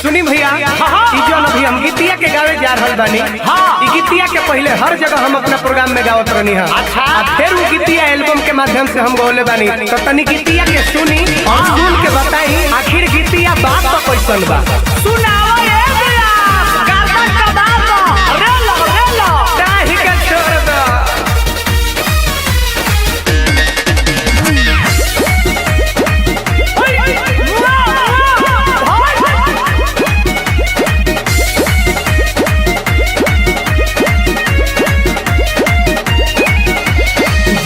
सुनी भैया, जो अभी हम गीतिया के गावे जा रहल बानी, गीतिया के पहले हर जगह हम अपना प्रोग्राम में गावत रहनी है। फिर वो गीतिया एल्बम के माध्यम से हम गौले बानी, तो तनी गीतिया के सुनी और सुन के बताई आखिर गीतिया बात तो कैसन बा।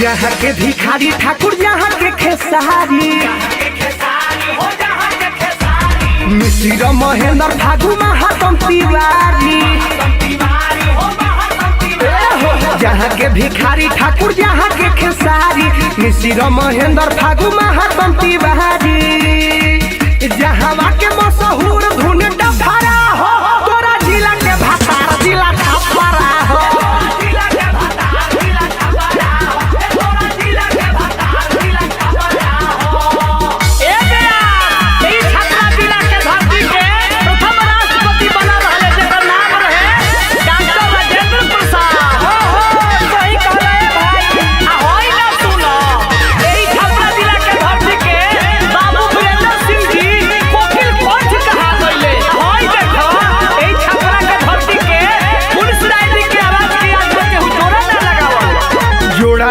जहाँ के भिखारी ठाकुर जहाँ के खेसारी मिश्र महेंद्र फागु महातम तिवारी। जहाँ के भिखारी ठाकुर जहाँ के खेसारी मिश्र महेंद्र फागु महातम तिवारी। जहाँ के मशहूर धुन डफरा हो तोरा जिला के भातार जिला छपरा हो।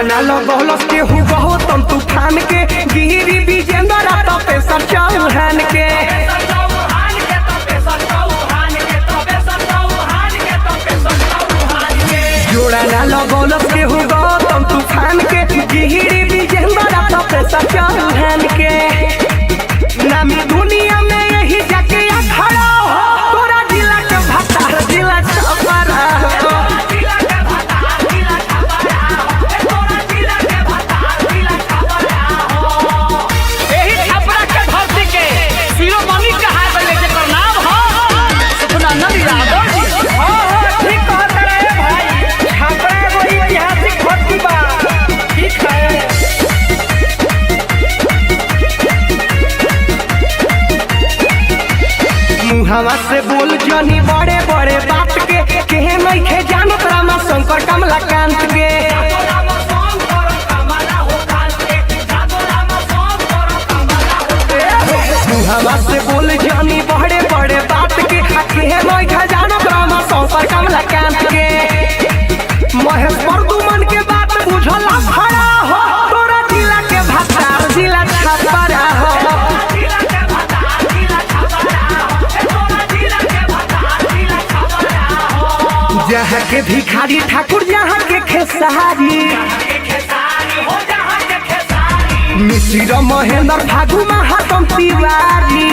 ना लगौलस के हु गौतम तूफान के गिरी विजेंद्र तपेश्वर चौहान के। जोड़ा ना लगौलस के हु गौतम तूफान के गिरी विजेंद्र तपेश्वर चौहान के। नामी दुनिया में यही जाके खड़ा हो तोरा जिला के भातार जिला छपरा हो। हवा से बोल जनी बड़े बड़े बात के नहीं खे जानत रामा शंकर कमलाकांत के। हवा से बोल जनी बड़े बड़े बात के नहीं खे जानत रामा शंकर कमलाकांत के। महेश प्रदुमन के बात बुझला खड़ा हो तोरा जिला के भातार जिला छपरा हो। जहाँ के भिखारी ठाकुर जहाँ के खेसारी मिश्र महेंद्र फागु महातम तिवारी।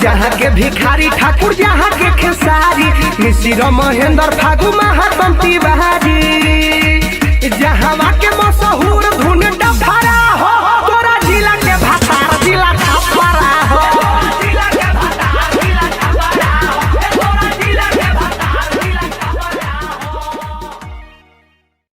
जहाँ के भिखारी ठाकुर जहाँ के खेसारी मिश्र महेंद्र फागु महातम तिवारी। जहाँ के मशहूर धुन डफरा